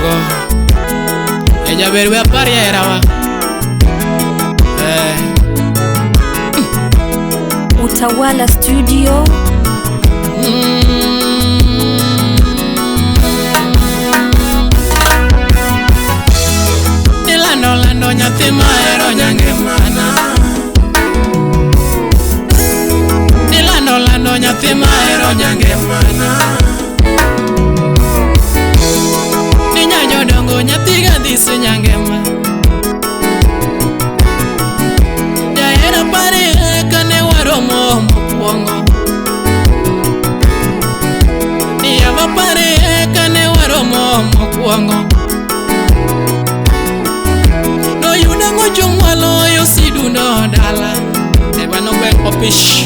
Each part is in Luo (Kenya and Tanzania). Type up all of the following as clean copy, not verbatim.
go. Ella verwe a pariera wa. Utawala Studio. Lando nyathi mahero nyange mana. Lando nyathi mahero nyange mana. Nyajo dongo nyathi gadhise nyange ma. Jahera pare kane waromo mokwongo. Niyava pare kane waromo mokwongo. Jumwalo yo sidundo dala eba no gwen opish.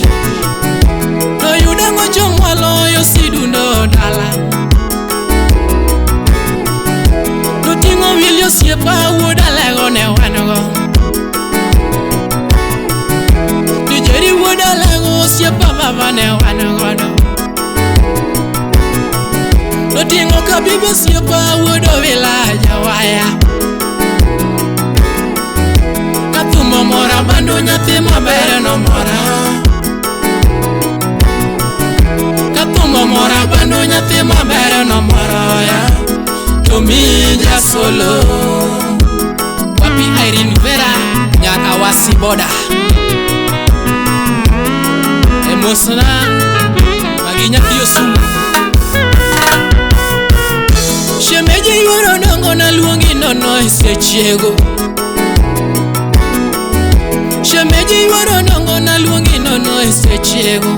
No yuda ngo jumwalo yo sidundo dala. No tingo wilio siepa woda lego ne wanogo. Dijeri woda lego siepa baba ne wanogo do. No tingo kabibe siepa wodo vilaja waya. Mora bando nyathi maber no mora. Katumo mora bando nyathi maber no mora ya. Tomija solo. Wapi Irene Vera nyan awasi boda. Emosona magi nyathi osumu. Shemeji yoro dongo na luongi nono esechiego. Shemeji waro dongo na luongi nono esechiego.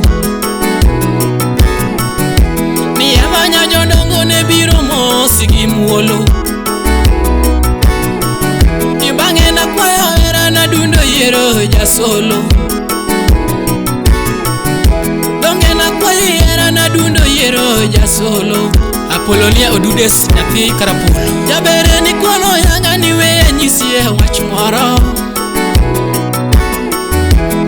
Miya nyajo dongo ne biro mosi gi muolo. Ibange na kwayo era na dundo yero jasolo. Donge na kwayo era na dundo yero jasolo. Apolonia odudes nyathi karapulo. Jabere ni kono yanga niwe nyisie wach moro.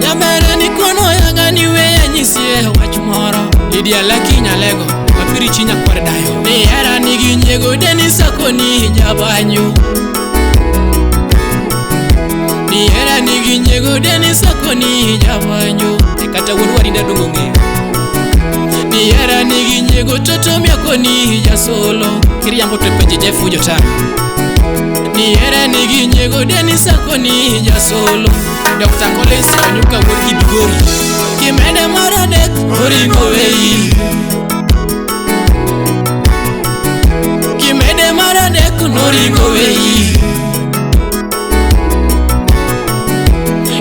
Jabere ni kono yanga niwe nyisie wach moro. Lydia Laki Nyalego mapiri chinya kwardayo. Ni era nigi nyego Dennis Akoni jabanyo. Ni era nigi nyego Dennis Akoni jabanyo. Kata wurwari ndadongo nge. Ni era nigi nyego Toto Miakoni jasolo. Kiriambo tepeje Jefu Jota. Ni era nigi nyego Dennis Akoni jasolo. Dr. Collins Onyuka Worki Bigori. Kimede maradek oringo wei. Kimede maradek noringo wei.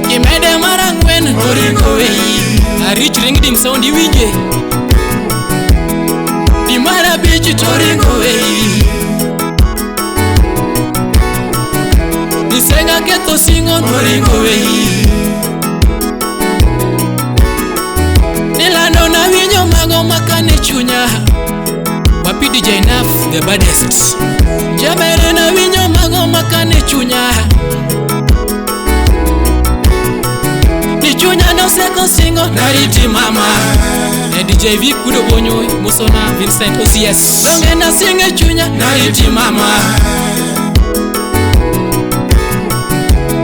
Kimede marangwen oringo wei. A rich ring dim sound iwinje. Di mara bichi toringo wei. Nisenga keto singo noringo wei. Nilando na winyo mago makane chunya. Wapi DJ Naf the baddest. Jabere na winyo mago makane chunya. Ni chunya no seko singo nariti mama. DJ V kudo bonyo musona Vincent OCS. Donge na singe chunya nariti mama.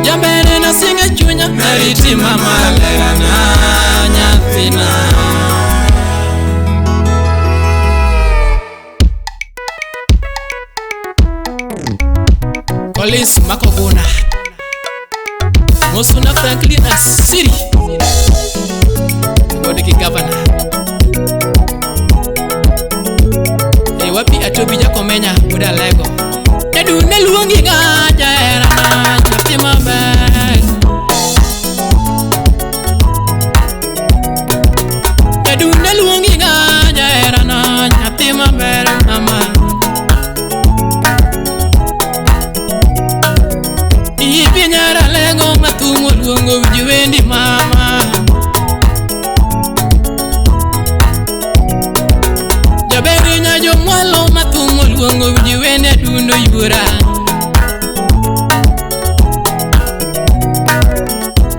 Jabere na singe chunya nariti mama lera na nyathina. Collins Makoguna Mosuna Franklin Asiri Godiki Governor. Wapi Atobi Jakomenya Buda Lego. Edu neluongi gaja era na nyathi maber. Edu neluongi gaja era na nyathi maber mama. Ibinyara lego matumo luongo wiwendi mama. Jaberi nyajo mwalo matumo luongo wiwende dundo yura.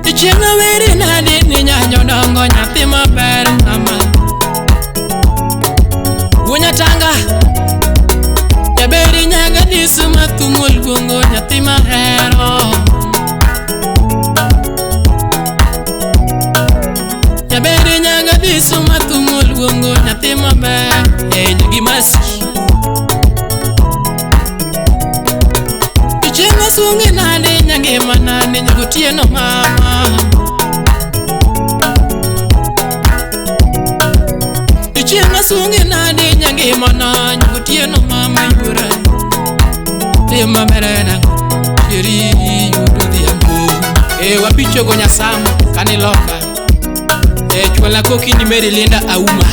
Ichenga weri nadi ni nyajo dongo nyathi maber mama. Wunya tanga Jaberi nyaga dis luongo nyathi mahero. Jabere nyaga diso mathumo luongo nyathi maber. Nyigi masi Chenga sungi nade nyange manane nyagotieno mama. Chenga sungi nade nyange manane nyagotieno mama yura. Tema merena chiri yudu diambo. Wapicho gonya samu kane loka. Chwala koki ni meri linda auma.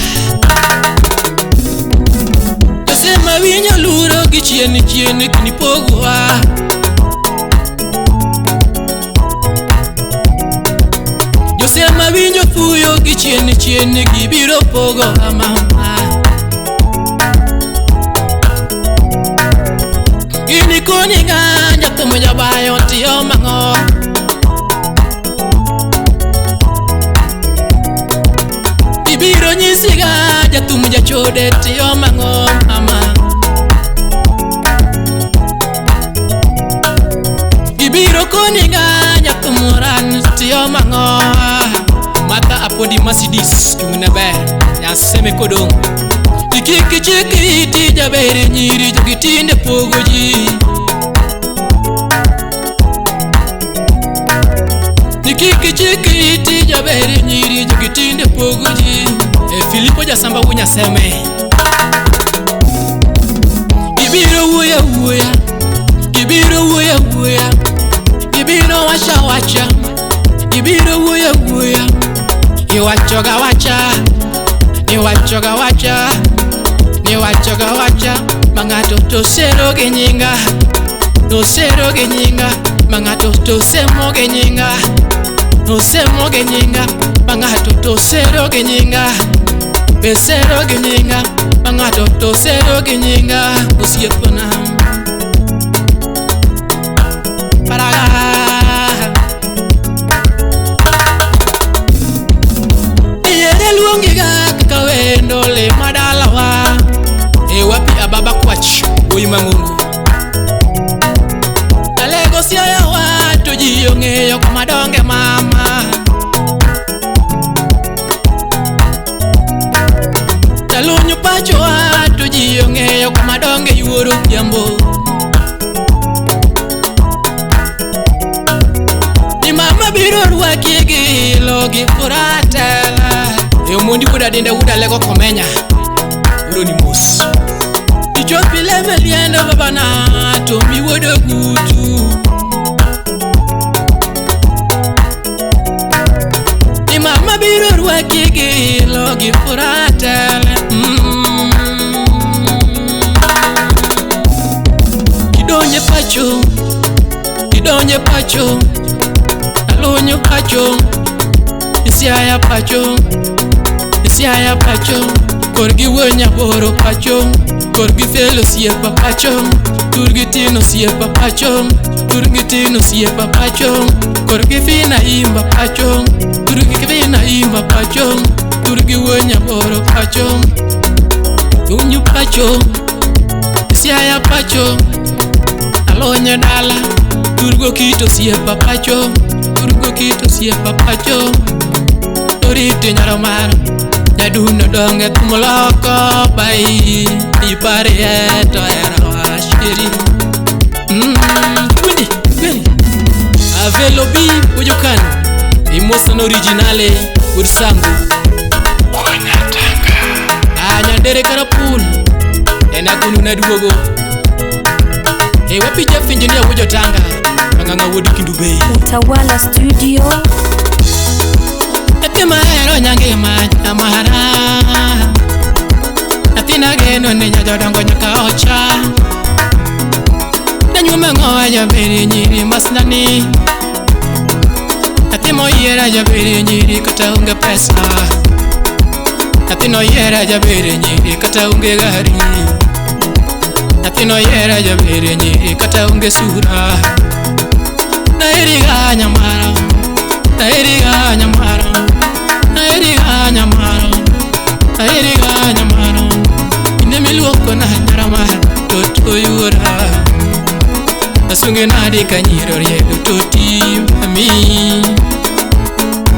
Josema winyo luro gichieni chieni kini pogwa. Josema winyo fuyo gichieni chieni gibiro pogo mama. Gini koni ganja tumu jabayo tiyo mango. Gibiro nyisiga jatumu jachode tiyo mango mama. Gibiro koni ganja tumu ran tiyo mango. Mata apodi Mercedes chungna ber nyaseme kodong. Ikiki chiki iti jabere nyiri jogitinde pogoji. Ikiki chiki iti jabere nyiri jogitinde pogoji. Filipo jasamba wunya seme. Gibiro wuya wuya. Gibiro wuya wuya. Gibiro wacha wacha. Gibiro wuya wuya. Iwachoga wacha. Niwachoga wacha. Niwachoga wacha. Mangato tosero genyinga. Tosero genyinga. Mangato tosemo genyinga. Tosemo genyinga. Mangato tosero genyinga. Besero genyinga. Mangato tosero genyinga. Usiepona Paraga Yere luongiga kakawendo le madalawa. Wapi ababa kwach Uima Mungu. Talego siya ya watu jiyongeyo kamadonge mama. Talunyu pacho watu jiyongeyo kamadonge yuoro jambo. Ni mama biro ruakigi logi furatela. Mundi wuda dinde wuda lego komenya. Uro ni mos. Ichopile meliendo babana tomi wodo gutu. Ni mama biro ruakigi logi furatela. Kidonye pacho. Kidonye pacho. Alonyo pacho. Isiaya pacho. Isiaya pacho. Korgi wenya boro pacho. Korgi felo siepa pacho. Turgitino siepa pacho. Turgitino siepa pacho. Korgi fina imba pacho. Turgi fina imba pacho. Turgi wenya boro pacho. Unyu pacho. Isiaya pacho. Alonya dala. Turgo kito siepa pacho. Turgo kito siepa pacho. Torite nyaromaro. Yaduno donge kumoloko bai. Ipare eto era washiri. Kwini Avelo bi ujukano. Emosan originale Ursangu Wanatanga Nyandere karapul Ena kunu na duogo. Wapi Jeff engineer wujotanga. Manganga wodi kindube Utawala Studio. Mahero nyange amara. Atina geno ne nyadongo nyaka ocha. Danyume ngoa jabere nyiri masnani. Atimo yera jabere nyiri kata unge pesa. Atino yera jabere nyiri kata unge gari. Atino yera jabere nyiri kata unge sura. Nairiga nyamara. Nairiga nyamara. Nairiga nyamara. Nairiga nyamara. Ine miluoko na nyaramara. Toto yura. asunge nade kanyiro riedo toti mi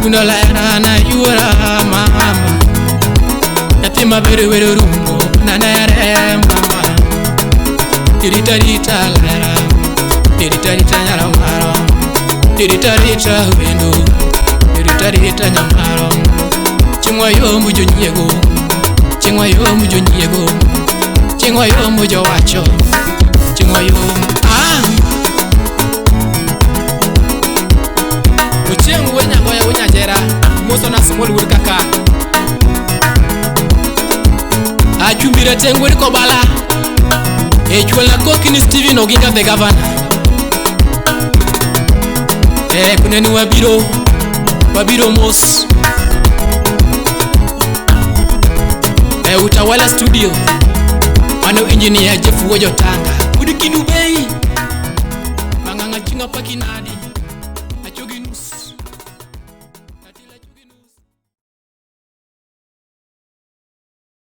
kuno la na yura mama yatima bere wero rumo na nere mama tirita lara tirita nyara maro tirita wendo tirita nyamaro chimwa yo mujo nyego chimwa yo mujo wacho chimwa yo Uchengu wenya ngoya wenya jera Moso na sumoli wuri kaka Achumbire tengu wuri kobala Echwela kokini Steven Oginga the governor Kuneni wabiro mos Utawala studio Mano engineer Jeff Wojo Tanga Kudikinu bei Manganga chinga pakinadi